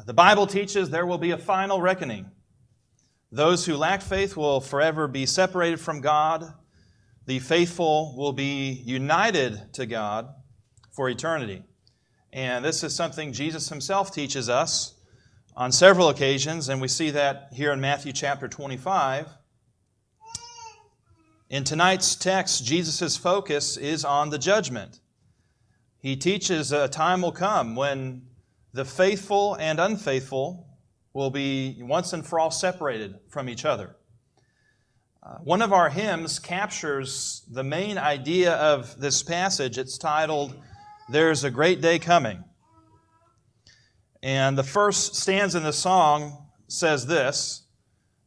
The Bible teaches there will be a final reckoning. Those who lack faith will forever be separated from God. The faithful will be united to God for eternity. And this is something Jesus Himself teaches us on several occasions, and we see that here in Matthew chapter 25. In tonight's text, Jesus' focus is on the judgment. He teaches a time will come when the faithful and unfaithful will be once and for all separated from each other. One of our hymns captures the main idea of this passage. It's titled, "There's a Great Day Coming." And the first stanza in the song says this: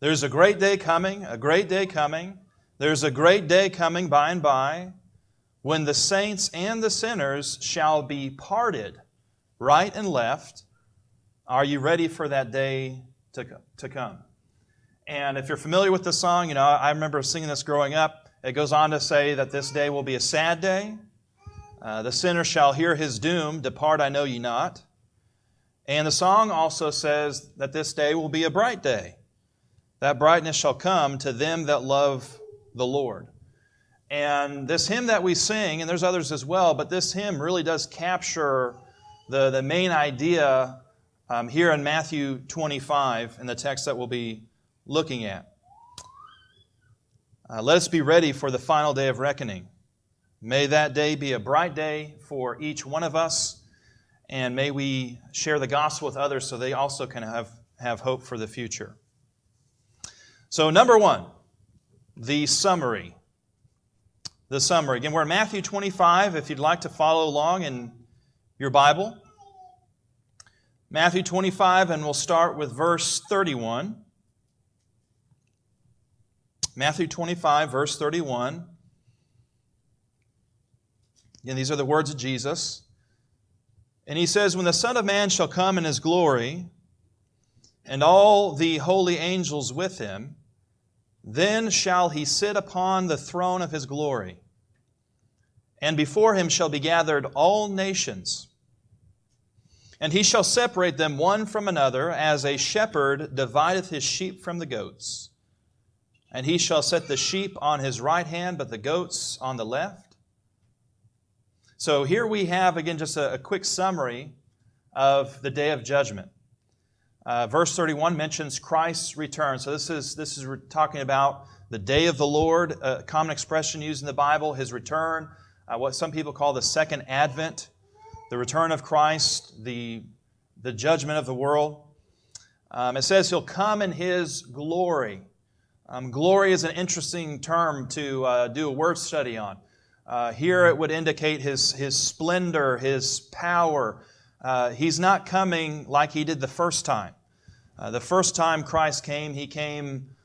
"There's a great day coming, a great day coming. There's a great day coming by and by, when the saints and the sinners shall be parted, right and left. Are you ready for that day to come?" And if you're familiar with the song, I remember singing this growing up. It goes on to say that this day will be a sad day. The sinner shall hear his doom, depart I know ye not. And the song also says that this day will be a bright day. That brightness shall come to them that love the Lord. And this hymn that we sing, and there's others as well, but this hymn really does capture the main idea here in Matthew 25 in the text that we'll be looking at. Let us be ready for the final day of reckoning. May that day be a bright day for each one of us, and may we share the gospel with others so they also can have hope for the future. So number one, the summary. The summary. Again, we're in Matthew 25, if you'd like to follow along in your Bible. Matthew 25, and we'll start with verse 31. Matthew 25, verse 31. Again, these are the words of Jesus. And He says, "When the Son of Man shall come in His glory, and all the holy angels with Him, then shall He sit upon the throne of His glory. And before Him shall be gathered all nations. And He shall separate them one from another, as a shepherd divideth his sheep from the goats. And He shall set the sheep on His right hand, but the goats on the left." So here we have, again, just a quick summary of the day of judgment. Verse 31 mentions Christ's return. So this is talking about the day of the Lord, a common expression used in the Bible, His return, what some people call the second advent, the return of Christ, the judgment of the world. It says He'll come in His glory. Glory is an interesting term to do a word study on. Here it would indicate His splendor, His power. He's not coming like He did the first time. The first time Christ came, He came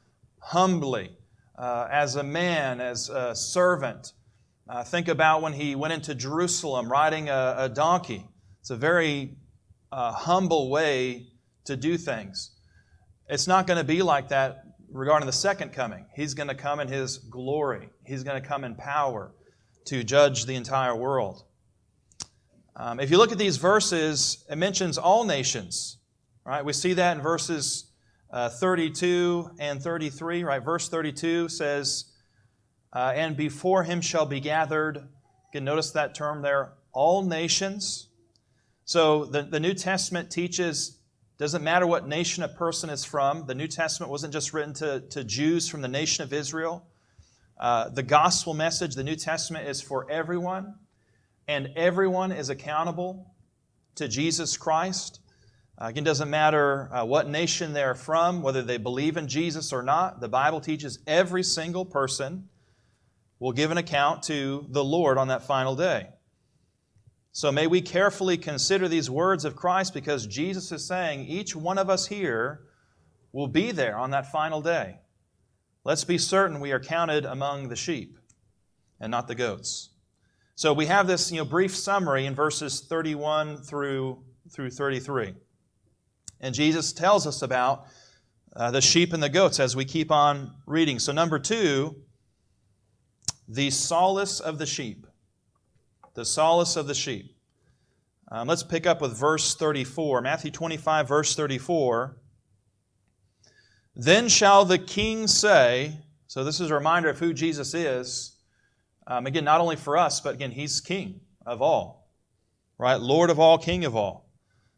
humbly, as a man, as a servant. Think about when He went into Jerusalem riding a donkey. It's a very humble way to do things. It's not going to be like that regarding the second coming. He's going to come in His glory. He's going to come in power to judge the entire world. If you look at these verses, it mentions all nations. Right? We see that in verses 32 and 33. Right? Verse 32 says, "And before Him shall be gathered," you can notice that term there, all nations. So the New Testament teaches, doesn't matter what nation a person is from. The New Testament wasn't just written to Jews from the nation of Israel. The gospel message, the New Testament, is for everyone, and everyone is accountable to Jesus Christ. Again, it doesn't matter what nation they're from, whether they believe in Jesus or not. The Bible teaches every single person will give an account to the Lord on that final day. So may we carefully consider these words of Christ, because Jesus is saying each one of us here will be there on that final day. Let's be certain we are counted among the sheep and not the goats. So we have this brief summary in verses 31 through 33. And Jesus tells us about the sheep and the goats as we keep on reading. So number 2, the solace of the sheep. The solace of the sheep. Let's pick up with verse 34. Matthew 25, verse 34. Then shall the king say, so this is a reminder of who Jesus is. Again, not only for us, but again, He's King of all. Right? Lord of all, King of all.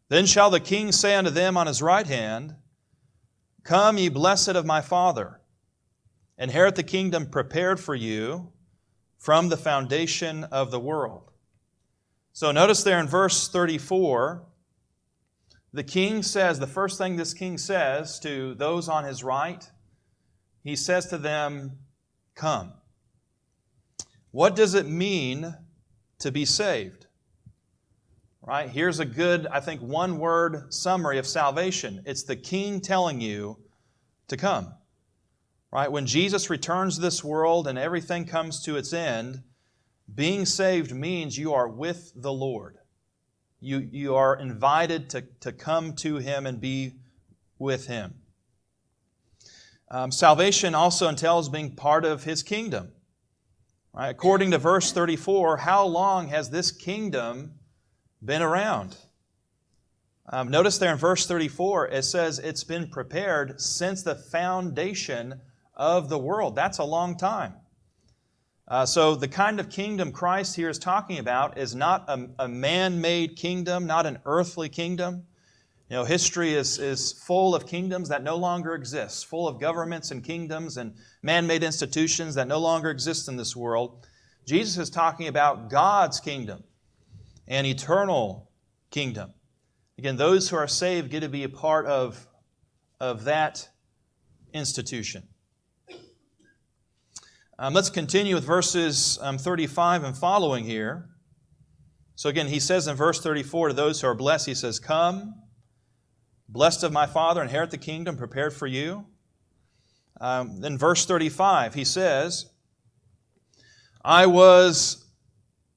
Then shall the king say unto them on His right hand, Come, ye blessed of my Father, inherit the kingdom prepared for you from the foundation of the world. So notice there in verse 34, the king says, the first thing this king says to those on his right, he says to them, Come. What does it mean to be saved? Right? Here's a good, I think, one-word summary of salvation. It's the king telling you to come. Right? When Jesus returns to this world and everything comes to its end, being saved means you are with the Lord. You are invited to come to Him and be with Him. Salvation also entails being part of His kingdom. Right? According to verse 34, how long has this kingdom been around? Notice there in verse 34, it says it's been prepared since the foundation of the world. That's a long time. So the kind of kingdom Christ here is talking about is not a man-made kingdom, not an earthly kingdom. You know, history is full of kingdoms that no longer exist, full of governments and kingdoms and man-made institutions that no longer exist in this world. Jesus is talking about God's kingdom, an eternal kingdom. Again, those who are saved get to be a part of that institution. Let's continue with verses 35 and following here. So again, he says in verse 34, to those who are blessed, he says, Come, blessed of my Father, inherit the kingdom prepared for you. Then verse 35, he says, I was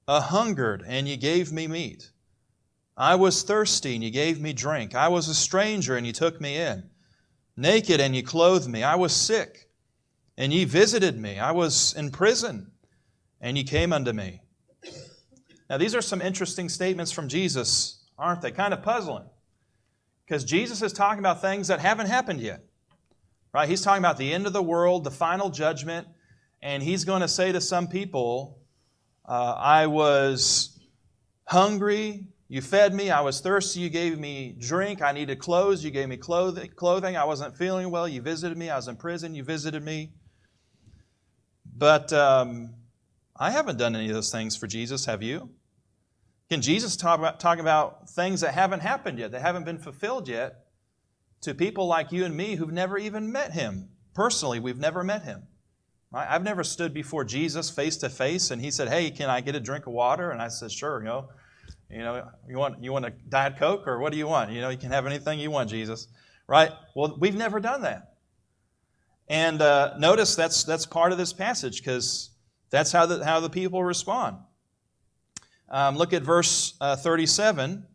a-hungered, and ye gave me meat. I was thirsty, and ye gave me drink. I was a stranger, and ye took me in. Naked, and ye clothed me. I was sick, and ye visited me. I was in prison, and ye came unto me. Now, these are some interesting statements from Jesus, aren't they? Kind of puzzling. Because Jesus is talking about things that haven't happened yet. Right? He's talking about the end of the world, the final judgment, and He's going to say to some people, I was hungry, you fed me. I was thirsty, you gave me drink. I needed clothes, you gave me clothing. I wasn't feeling well, you visited me. I was in prison, you visited me. But I haven't done any of those things for Jesus, have you? Can Jesus talk about things that haven't happened yet, that haven't been fulfilled yet, to people like you and me who've never even met Him? Personally, we've never met Him. Right? I've never stood before Jesus face to face, and He said, "Hey, can I get a drink of water?" And I said, "Sure. You want a Diet Coke, or what do you want? You can have anything you want, Jesus." Right? Well, we've never done that. And notice that's part of this passage, because that's how the people respond. Look at verse 37.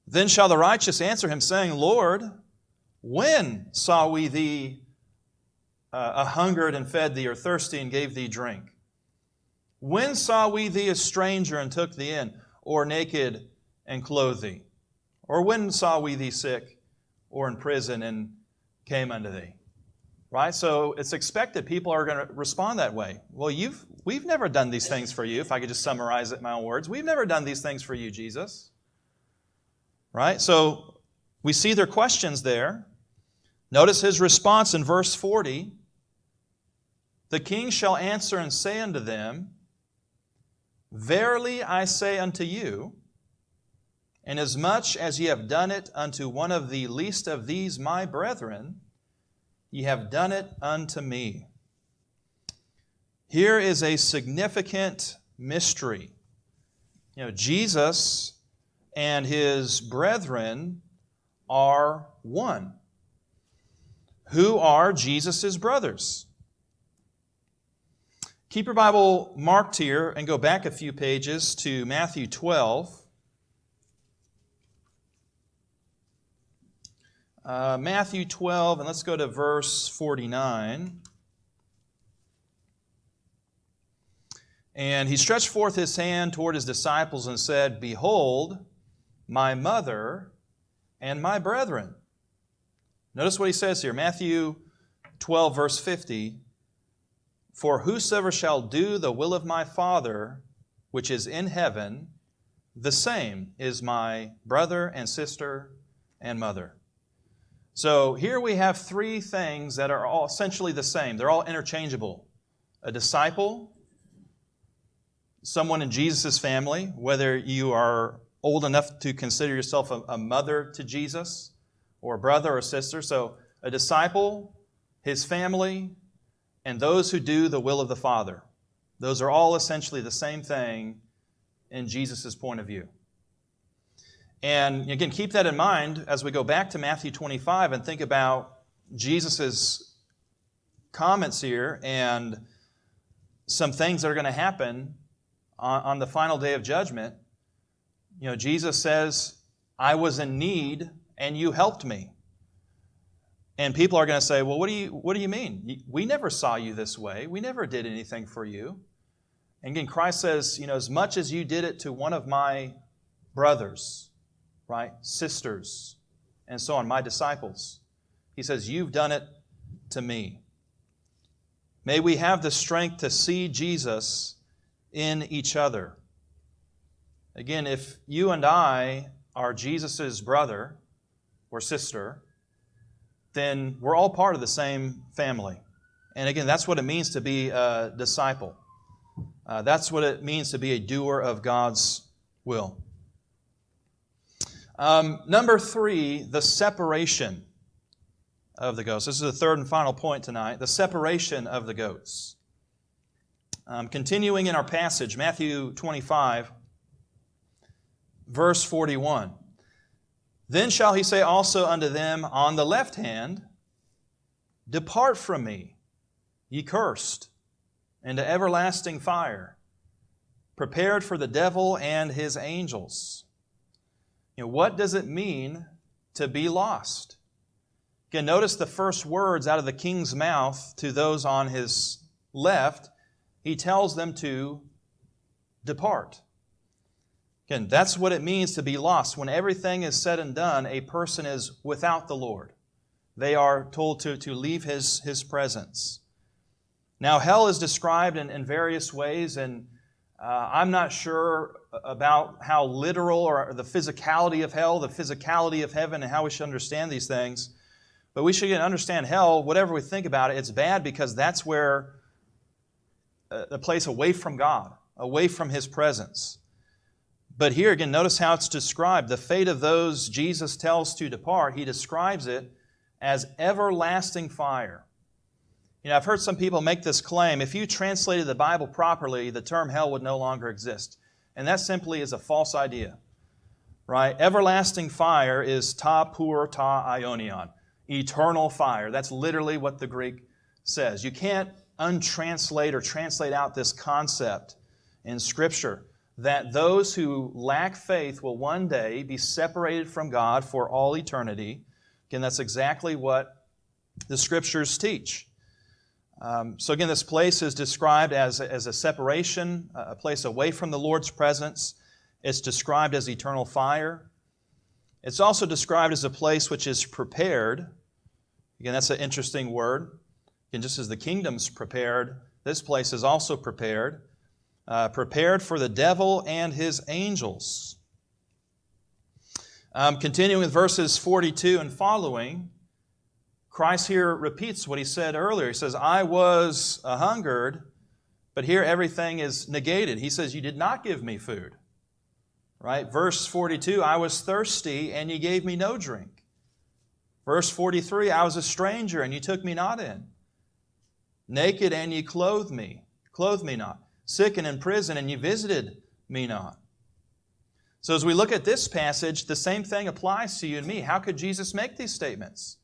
Then shall the righteous answer Him, saying, Lord, when saw we Thee a-hungered and fed Thee, or thirsty and gave Thee drink? When saw we Thee a stranger and took Thee in, or naked and clothed Thee? Or when saw we Thee sick or in prison and came unto Thee? Right? So it's expected people are going to respond that way. Well, we've never done these things for you, if I could just summarize it in my own words. We've never done these things for you, Jesus. Right? So we see their questions there. Notice His response in verse 40. The king shall answer and say unto them, Verily I say unto you, inasmuch as ye have done it unto one of the least of these my brethren, ye have done it unto me. Here is a significant mystery. Jesus and His brethren are one. Who are Jesus' brothers? Keep your Bible marked here and go back a few pages to Matthew 12. Matthew 12, and let's go to verse 49. And he stretched forth his hand toward his disciples and said, Behold, my mother and my brethren. Notice what he says here, Matthew 12, verse 50. For whosoever shall do the will of my Father, which is in heaven, the same is my brother and sister and mother. So here we have three things that are all essentially the same. They're all interchangeable. A disciple, someone in Jesus' family, whether you are old enough to consider yourself a mother to Jesus, or a brother or sister. So a disciple, his family, and those who do the will of the Father. Those are all essentially the same thing in Jesus' point of view. And again, keep that in mind as we go back to Matthew 25 and think about Jesus' comments here and some things that are going to happen on the final day of judgment. You know, Jesus says, I was in need and you helped me. And people are going to say, well, what do you mean? We never saw you this way. We never did anything for you. And again, Christ says, you know, as much as you did it to one of my brothers, right, sisters, and so on, my disciples, he says, you've done it to me. May we have the strength to see Jesus in each other. Again, if you and I are Jesus' brother or sister, then we're all part of the same family. And again, that's what it means to be a disciple. That's what it means to be a doer of God's will. Number 3, the separation of the goats. This is the third and final point tonight, the separation of the goats. Continuing in our passage, Matthew 25, verse 41. Then shall he say also unto them on the left hand, Depart from me, ye cursed, into everlasting fire, prepared for the devil and his angels. You know, what does it mean to be lost? Again, notice the first words out of the king's mouth to those on his left. He tells them to depart. Again, that's what it means to be lost. When everything is said and done, a person is without the Lord. They are told to leave His presence. Now, hell is described in various ways, and I'm not sure about how literal or the physicality of hell, the physicality of heaven, and how we should understand these things. But we should understand hell, whatever we think about it, it's bad because that's where a place away from God, away from His presence. But here again, notice how it's described. The fate of those Jesus tells to depart, He describes it as everlasting fire. You know, I've heard some people make this claim. If you translated the Bible properly, the term hell would no longer exist. And that simply is a false idea. Right? Everlasting fire is ta pur ta ionion. Eternal fire. That's literally what the Greek says. You can't untranslate or translate out this concept in Scripture that those who lack faith will one day be separated from God for all eternity. Again, that's exactly what the Scriptures teach. So again, this place is described as a separation, a place away from the Lord's presence. It's described as eternal fire. It's also described as a place which is prepared. Again, that's an interesting word. Again, just as the kingdom's prepared, this place is also prepared. Prepared for the devil and his angels. Continuing with verses 42 and following, Christ here repeats what He said earlier. He says, I was hungered, but here everything is negated. He says, you did not give me food. Right? Verse 42, I was thirsty, and you gave me no drink. Verse 43, I was a stranger, and you took me not in. Naked, and you clothed me not. Sick and in prison, and you visited me not. So as we look at this passage, the same thing applies to you and me. How could Jesus make these statements?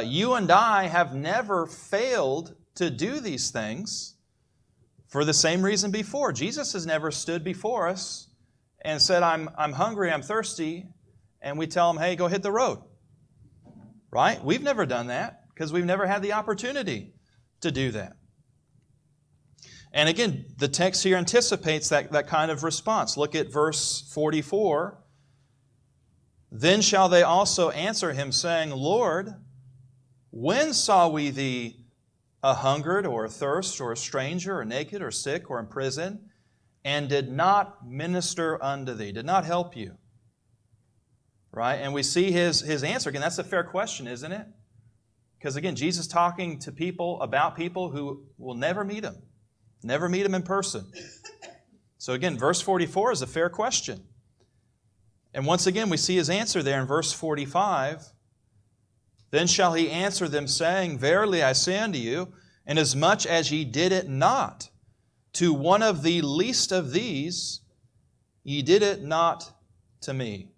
You and I have never failed to do these things for the same reason before. Jesus has never stood before us and said, I'm hungry, I'm thirsty, and we tell Him, hey, go hit the road. Right? We've never done that because we've never had the opportunity to do that. And again, the text here anticipates that kind of response. Look at verse 44. Then shall they also answer him, saying, Lord, when saw we thee a hungered, or athirst, or a stranger, or naked, or sick, or in prison, and did not minister unto thee, did not help you? Right? And we see his answer. Again, that's a fair question, isn't it? Because again, Jesus talking to people about people who will never meet him. Never meet him in person. So again, verse 44 is a fair question. And once again, we see his answer there in verse 45. Then shall he answer them, saying, Verily I say unto you, inasmuch as ye did it not to one of the least of these, ye did it not to me.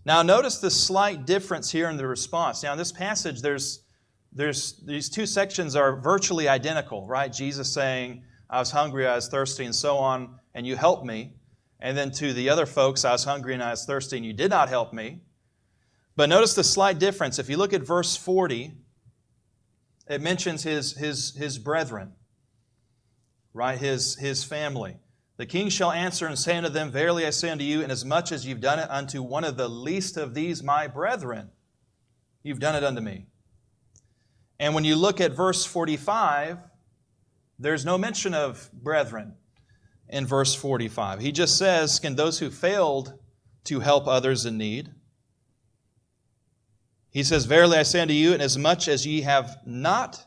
Now notice the slight difference here in the response. Now in this passage, there's these two sections are virtually identical, right? Jesus saying, I was hungry, I was thirsty, and so on, and you helped me. And then to the other folks, I was hungry and I was thirsty, and you did not help me. But notice the slight difference. If you look at verse 40, it mentions his brethren, right? His family. The king shall answer and say unto them, Verily I say unto you, inasmuch as you've done it unto one of the least of these my brethren, you've done it unto me. And when you look at verse 45, there's no mention of brethren in verse 45. He just says, Can those who failed to help others in need? He says, Verily I say unto you, inasmuch as ye have not,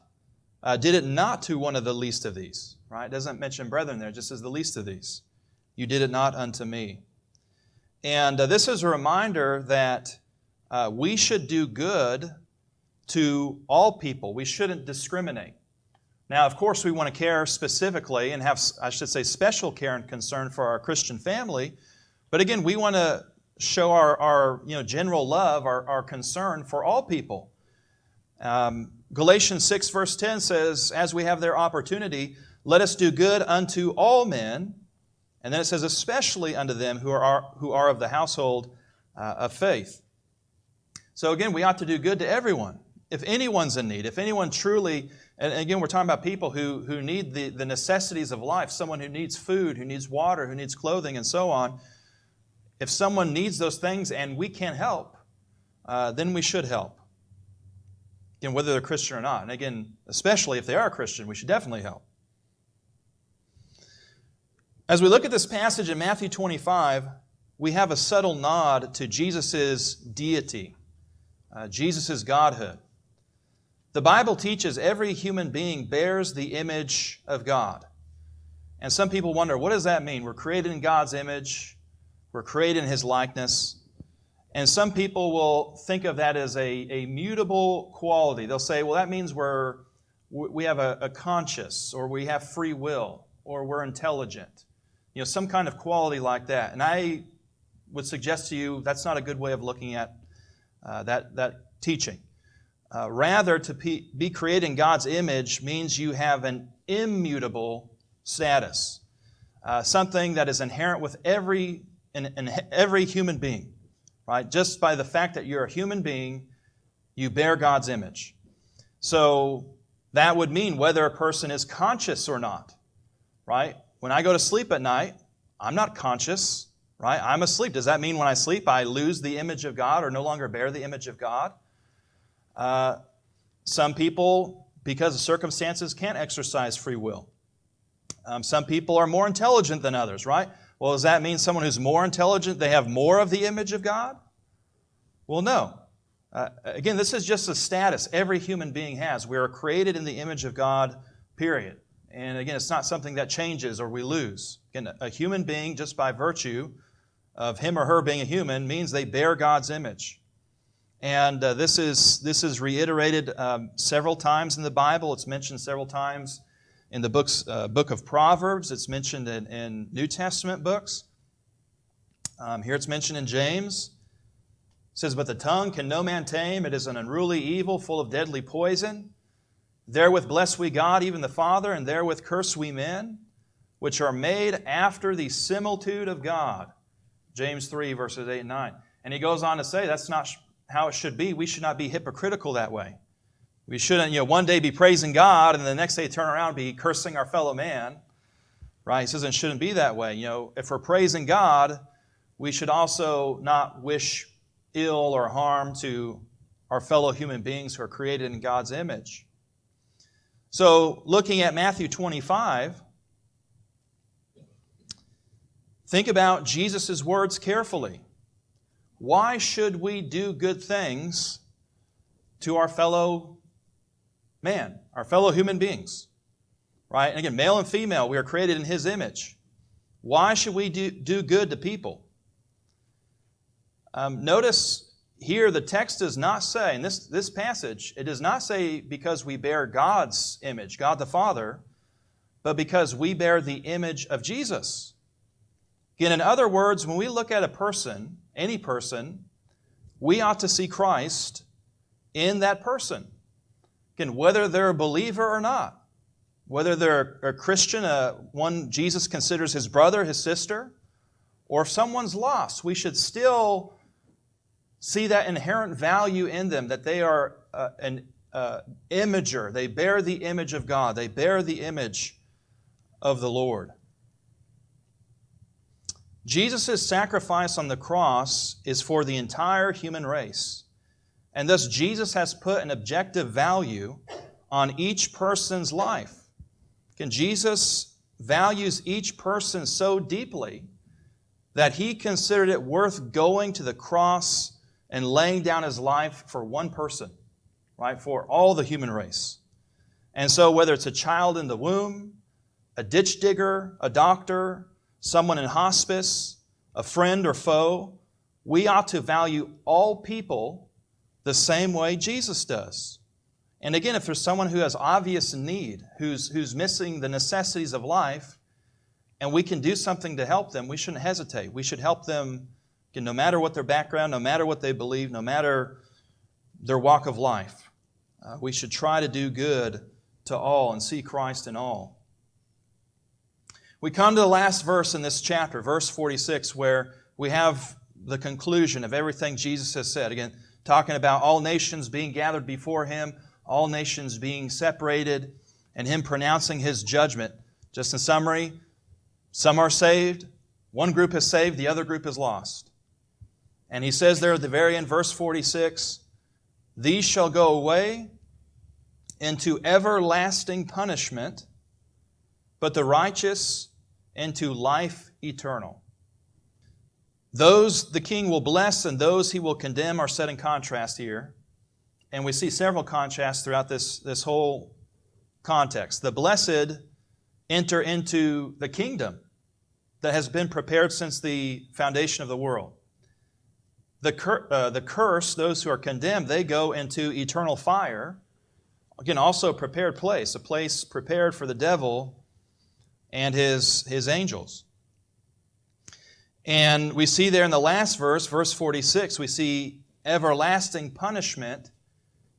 did it not to one of the least of these. Right? It doesn't mention brethren there, it just says the least of these. You did it not unto me. And this is a reminder that we should do good to all people. We shouldn't discriminate. Now, of course, we want to care specifically and have, I should say, special care and concern for our Christian family. But again, we want to show our general love, our concern for all people. Galatians 6 verse 10 says, as we have their opportunity, let us do good unto all men. And then it says, especially unto them who are of the household of faith. So again, we ought to do good to everyone. If anyone's in need, if anyone truly, and again, we're talking about people who need the necessities of life, someone who needs food, who needs water, who needs clothing, and so on. If someone needs those things and we can help, then we should help. Again, whether they're Christian or not. And again, especially if they are Christian, we should definitely help. As we look at this passage in Matthew 25, we have a subtle nod to Jesus' deity, Jesus' godhood. The Bible teaches every human being bears the image of God. And some people wonder, what does that mean? We're created in God's image. We're created in His likeness. And some people will think of that as a mutable quality. They'll say, well, that means we have a conscience, or we have free will, or we're intelligent. Some kind of quality like that. And I would suggest to you that's not a good way of looking at that teaching. Rather, to be created in God's image means you have an immutable status, something that is inherent with every human being. Right? Just by the fact that you're a human being, you bear God's image. So that would mean whether a person is conscious or not. Right? When I go to sleep at night, I'm not conscious. Right? I'm asleep. Does that mean when I sleep I lose the image of God or no longer bear the image of God? Some people, because of circumstances, can't exercise free will. Some people are more intelligent than others, right? Well, does that mean someone who's more intelligent, they have more of the image of God? Well, no. Again, this is just a status every human being has. We are created in the image of God, period. And again, it's not something that changes or we lose. Again, a human being, just by virtue of him or her being a human, means they bear God's image. And this is reiterated several times in the Bible. It's mentioned several times in the book of Proverbs. It's mentioned in New Testament books. Here it's mentioned in James. It says, But the tongue can no man tame. It is an unruly evil, full of deadly poison. Therewith bless we God, even the Father, and therewith curse we men, which are made after the similitude of God. James 3, verses 8 and 9. And he goes on to say, that's not how it should be. We should not be hypocritical that way. We shouldn't, one day be praising God and the next day turn around and be cursing our fellow man. Right? He says it shouldn't be that way. If we're praising God, we should also not wish ill or harm to our fellow human beings who are created in God's image. So, looking at Matthew 25, think about Jesus' words carefully. Why should we do good things to our fellow man, our fellow human beings? Right? And again, male and female, we are created in His image. Why should we do good to people? Notice here the text does not say, in this passage, it does not say because we bear God's image, God the Father, but because we bear the image of Jesus. Again, in other words, when we look at a person, any person, we ought to see Christ in that person. Again, whether they're a believer or not, whether they're a Christian, one Jesus considers his brother, his sister, or if someone's lost, we should still see that inherent value in them, that they are an imager. They bear the image of God. They bear the image of the Lord. Jesus' sacrifice on the cross is for the entire human race. And thus Jesus has put an objective value on each person's life. And Jesus values each person so deeply that He considered it worth going to the cross and laying down His life for one person, right? For all the human race. And so whether it's a child in the womb, a ditch digger, a doctor, someone in hospice, a friend or foe, we ought to value all people the same way Jesus does. And again, if there's someone who has obvious need, who's missing the necessities of life, and we can do something to help them, we shouldn't hesitate. We should help them, again, no matter what their background, no matter what they believe, no matter their walk of life. We should try to do good to all and see Christ in all. We come to the last verse in this chapter, verse 46, where we have the conclusion of everything Jesus has said. Again, talking about all nations being gathered before Him, all nations being separated, and Him pronouncing His judgment. Just in summary, some are saved, one group is saved, the other group is lost. And He says there at the very end, verse 46, "These shall go away into everlasting punishment, but the righteous into life eternal." Those the King will bless and those He will condemn are set in contrast here. And we see several contrasts throughout this whole context. The blessed enter into the kingdom that has been prepared since the foundation of the world. The curse, those who are condemned, they go into eternal fire. Again, also a prepared place, a place prepared for the devil and his angels. And we see there in the last verse, verse 46, we see everlasting punishment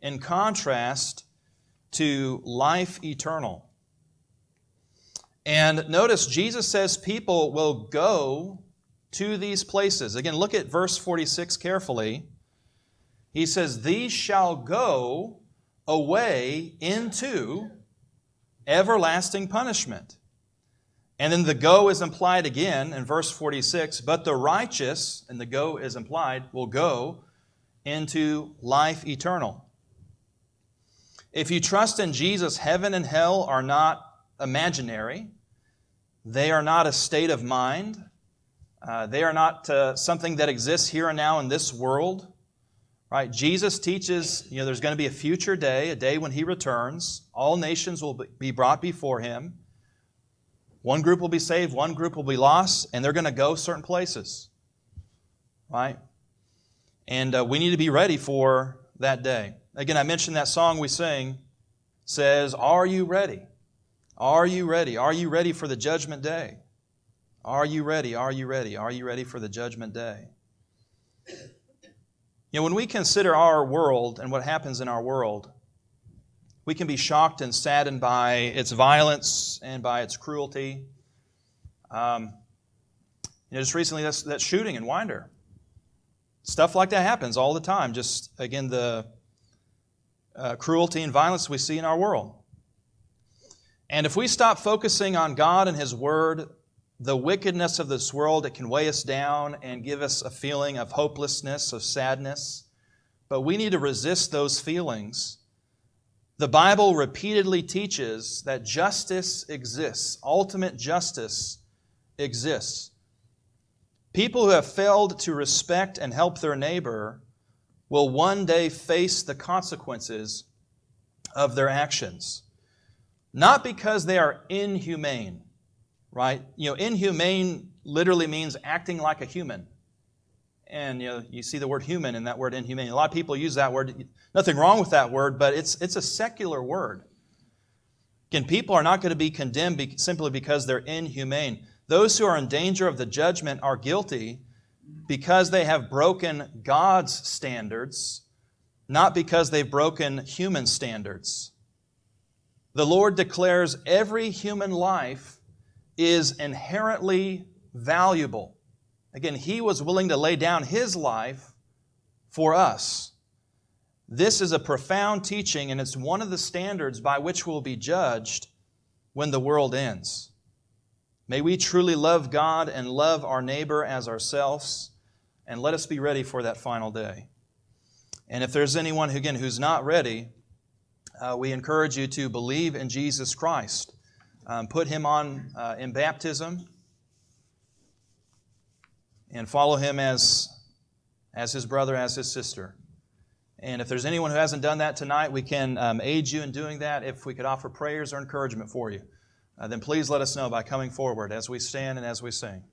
in contrast to life eternal. And notice Jesus says people will go to these places. Again, look at verse 46 carefully. He says, "These shall go away into everlasting punishment." And then the go is implied again in verse 46, "But the righteous," and the go is implied, "will go into life eternal." If you trust in Jesus, heaven and hell are not imaginary. They are not a state of mind. They are not something that exists here and now in this world. Right? Jesus teaches, there's going to be a future day, a day when He returns. All nations will be brought before Him. One group will be saved, one group will be lost, and they're going to go certain places. Right? And we need to be ready for that day. Again, I mentioned that song we sing says, "Are you ready? Are you ready? Are you ready for the judgment day? Are you ready? Are you ready? Are you ready for the judgment day?" When we consider our world and what happens in our world, we can be shocked and saddened by its violence and by its cruelty. Just recently, that shooting in Winder. Stuff like that happens all the time. Just, again, cruelty and violence we see in our world. And if we stop focusing on God and His Word, the wickedness of this world, it can weigh us down and give us a feeling of hopelessness, of sadness. But we need to resist those feelings. The Bible repeatedly teaches that justice exists. Ultimate justice exists. People who have failed to respect and help their neighbor will one day face the consequences of their actions. Not because they are inhumane, right? Inhumane literally means acting like a human. And you see the word human in that word inhumane. A lot of people use that word. Nothing wrong with that word, but it's a secular word. Again, people are not going to be condemned simply because they're inhumane. Those who are in danger of the judgment are guilty because they have broken God's standards, not because they've broken human standards. The Lord declares every human life is inherently valuable. Again, He was willing to lay down His life for us. This is a profound teaching, and it's one of the standards by which we'll be judged when the world ends. May we truly love God and love our neighbor as ourselves, and let us be ready for that final day. And if there's anyone, who's not ready, we encourage you to believe in Jesus Christ. Put Him on in baptism and follow Him as His brother, as His sister. And if there's anyone who hasn't done that tonight, we can aid you in doing that. If we could offer prayers or encouragement for you, then please let us know by coming forward as we stand and as we sing.